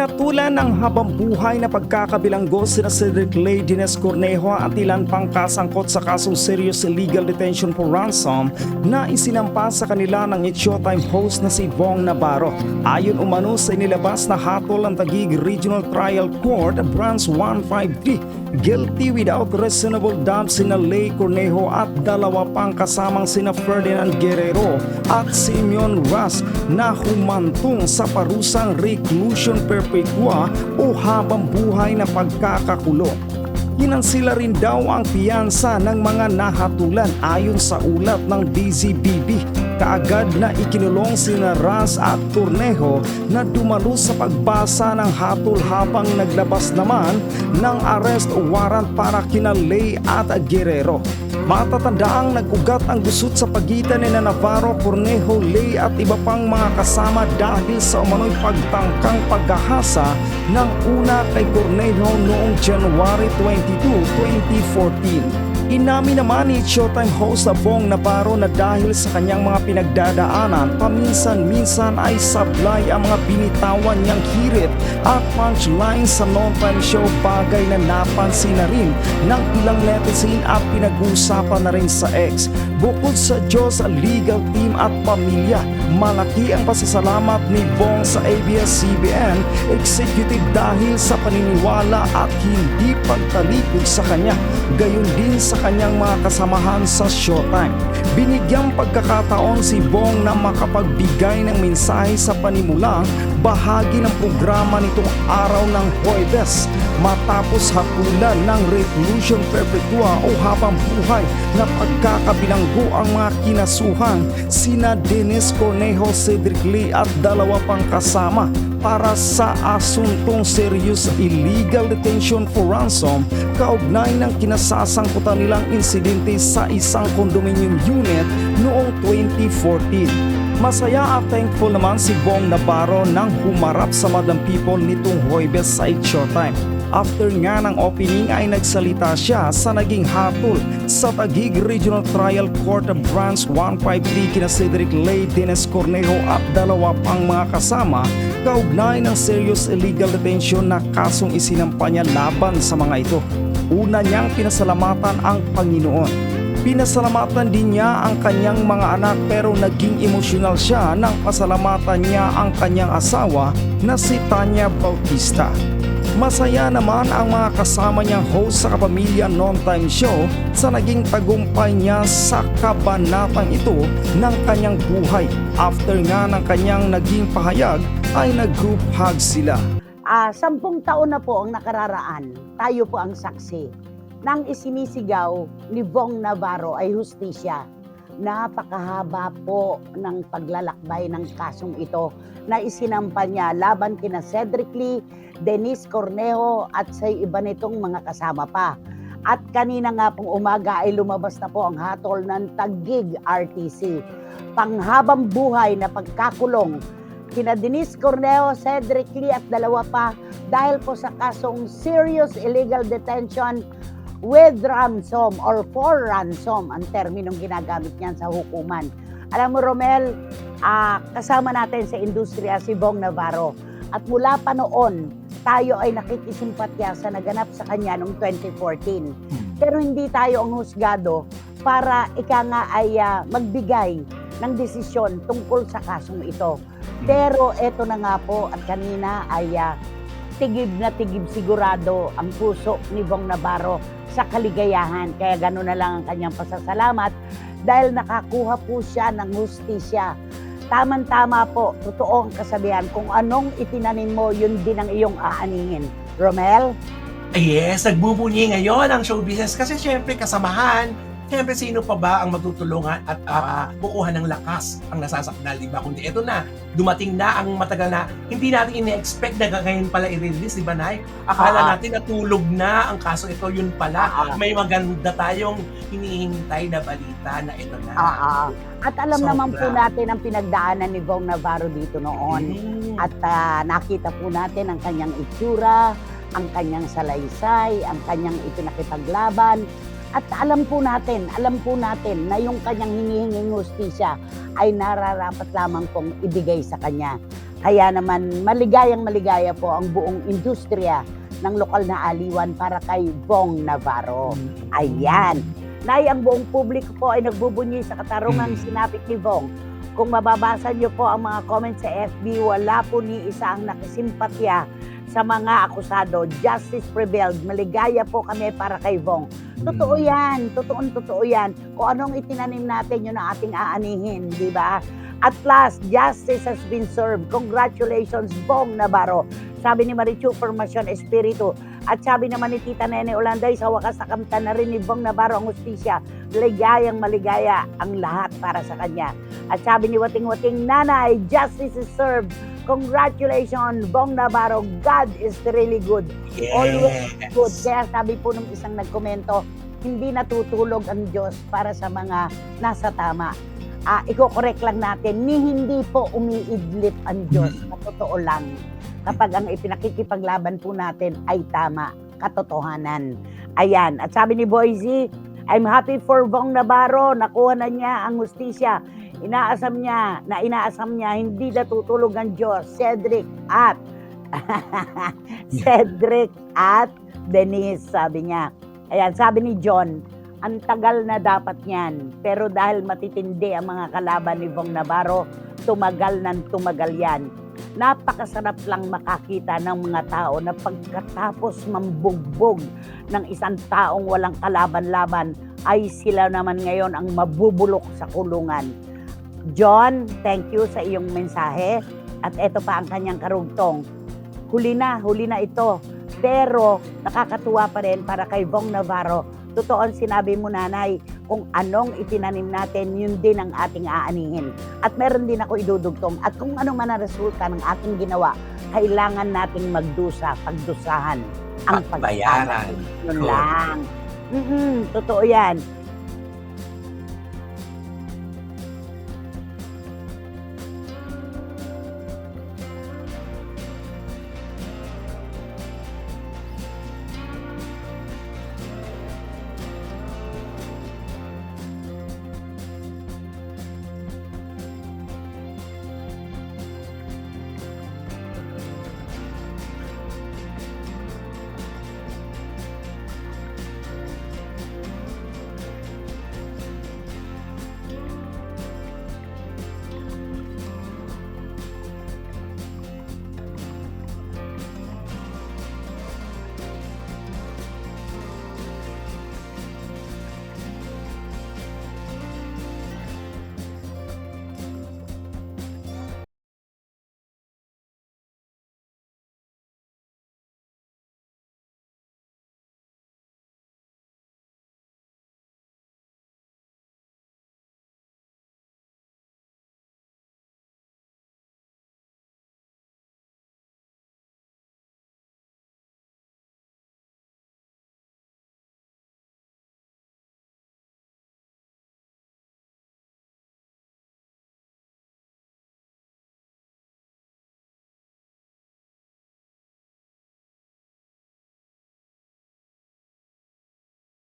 Hinatulan ng habang-buhay na pagkakabilanggo sina Cedric Ley Dines Cornejo at ilan pang kasangkot sa kasong serious illegal detention for ransom na isinampa sa kanila ng It's Showtime host na si Bong Navarro. Ayon umano sa inilabas na hatol ng Taguig Regional Trial Court Branch 153, guilty without reasonable doubt sina Ley Cornejo at dalawa pang kasamang sina Ferdinand Guerrero at Simeon Ras na humantong sa parusang reclusion perpetua o habang buhay na pagkakakulong. Hinansila rin daw ang piyansa ng mga nahatulan ayon sa ulat ng DZBB. Kaagad na ikinulong sina Ras at Cornejo na dumalo sa pagbasa ng hatol habang naglabas naman ng arrest warrant para kina Ley at Guerrero. Matatandaang nag-ugat ang gusot sa pagitan ni Navarro, Cornejo, Ley at iba pang mga kasama dahil sa umano'y pagtangkang paghahasa ng una kay Cornejo noong January 22, 2014. Inamin naman ni Showtime host na Bong Navarro na dahil sa kanyang mga pinagdadaanan, paminsan-minsan ay sablay ang mga binitawan niyang hirit at punchline sa non-time show, bagay na napansin na rin ng ilang netizen at pinag-uusapan na rin sa X. Bukod sa Diyos, legal team at pamilya, malaki ang pasasalamat ni Bong sa ABS-CBN Executive dahil sa paniniwala at hindi pagtalikod sa kanya, gayon din sa kanyang mga kasamahan sa Showtime. Binigyang pagkakataon si Bong na makapagbigay ng mensahe sa panimulang bahagi ng programa nitong araw ng Huwebes matapos hapulan ng reclusion perpetua o habang buhay na pagkakabilanggo ang mga kinasuhan sina Dines Cornejo, Cedric Ley at dalawa pang kasama para sa asuntong serious illegal detention for ransom kaugnay ng kinasasangkutan nilang insidente sa isang condominium unit noong 2014. Masaya at thankful naman si Bong Navarro nang humarap sa Madam People nitong Huwebes sa It's Showtime. After nga ng opening ay nagsalita siya sa naging hatol sa Taguig Regional Trial Court Branch 153 kina Cedric Ley Dines Cornejo at dalawa pang mga kasama kaugnay ng serious illegal detention na kasong isinampa niya laban sa mga ito. Una niyang pinasalamatan ang Panginoon. Pinasalamatan din niya ang kanyang mga anak pero naging emosyonal siya nang pasalamatan niya ang kanyang asawa na si Tanya Bautista. Masaya naman ang mga kasama niyang host sa Kapamilya Non-Time Show sa naging tagumpay niya sa kabanatang ito ng kanyang buhay. After nga ng kanyang naging pahayag ay nag-group hug sila. 10 taon na po ang nakararaan, tayo po ang saksi nang isinisigaw ni Bong Navarro ay hustisya. Napakahaba po ng paglalakbay ng kasong ito na isinampa niya laban kina Cedric Ley, Dines Cornejo at sa iba nitong mga kasama pa. At kanina nga pong umaga ay lumabas na po ang hatol ng Taguig RTC. Panghabang buhay na pagkakulong kina Dines Cornejo, Cedric Ley at dalawa pa dahil po sa kasong serious illegal detention with ransom or for ransom ang terminong ginagamit niyan sa hukuman. Alam mo Romel, kasama natin sa industriya si Bong Navarro at mula pa noon tayo ay nakikisimpatya sa naganap sa kanya noong 2014. Pero hindi tayo ang husgado para ika nga ay magbigay ng desisyon tungkol sa kasong ito. Pero eto na nga po at kanina ay tigib na tigib sigurado ang puso ni Bong Navarro sa kaligayahan. Kaya gano'n na lang ang kanyang pasasalamat dahil nakakuha po siya ng hustisya. Tama-tama po, totoo ang kasabihan, kung anong itinanim mo, yun din ang iyong aanihin. Romel? Yes, nagbubunyi ngayon ang show business kasi syempre kasamahan. Siyempre, sino pa ba ang magtutulungan at bukuhan ng lakas ang nasasakdal, di ba? Kundi ito na, dumating na ang matagal na, hindi natin ine-expect na ngayon pala i-release, di ba, Nay? Akala natin natulog na ang kaso ito, yun pala. May maganda tayong hinihintay na balita na ito na. At alam naman po natin ang pinagdaanan ni Bong Navarro dito noon. At nakita po natin ang kanyang itsura, ang kanyang salaysay, ang kanyang ipinakipaglaban. At alam po natin na yung kanyang hinihinging hustisya ay nararapat lamang pong ibigay sa kanya. Kaya naman maligaya po ang buong industriya ng lokal na aliwan para kay Bong Navarro. Ayan. Nay, ang buong publiko po ay nagbubunyi sa katarungang sinapit ni Bong. Kung mababasa niyo po ang mga comments sa FB, wala po ni isa ang nakisimpatya sa mga akusado. Justice prevailed. Maligaya po kami para kay Bong. Totoo yan. Totoo yan. Kung anong itinanim natin, yun ang ating aanihin. Di ba? At last, justice has been served. Congratulations, Bong Navarro. Sabi ni Marichu Formacion Espiritu. At sabi naman ni Tita Nene Olanday, sa wakas nakamtan na rin ni Bong Navarro ang hustisya. Maligaya ang lahat para sa kanya. At sabi ni Wating-Wating, Nanay, justice is served. Congratulations, Bong Navarro. God is really good. Always good. Kaya sabi po nung isang nagkomento, hindi natutulog ang Diyos para sa mga nasa tama. Iko-correct lang natin, hindi po umiidlip ang Diyos. Totoo lang. Kapag ang ipinakikipaglaban po natin ay tama, katotohanan. Ayan. At sabi ni Boise, I'm happy for Bong Navarro. Nakuha na niya ang hustisya. Inaasam niya, hindi natutulog ang Diyos. Cedric at Denise, sabi niya. Ayan, sabi ni John, ang tagal na dapat niyan. Pero dahil matitindi ang mga kalaban ni Bong Navarro, tumagal yan. Napakasarap lang makakita ng mga tao na pagkatapos mambugbog ng isang taong walang kalaban-laban, ay sila naman ngayon ang mabubulok sa kulungan. John, thank you sa iyong mensahe. At ito pa ang kanyang karugtong. Huli na ito. Pero nakakatuwa pa rin para kay Bong Navarro. Totoo ang sinabi mo, Nanay, kung anong itinanim natin, yun din ang ating aanihin. At meron din ako idudugtong. At kung ano man ang resulta ng ating ginawa, kailangan nating pagdusahan ang Pagbayaran. Yun lang. Totoo yan.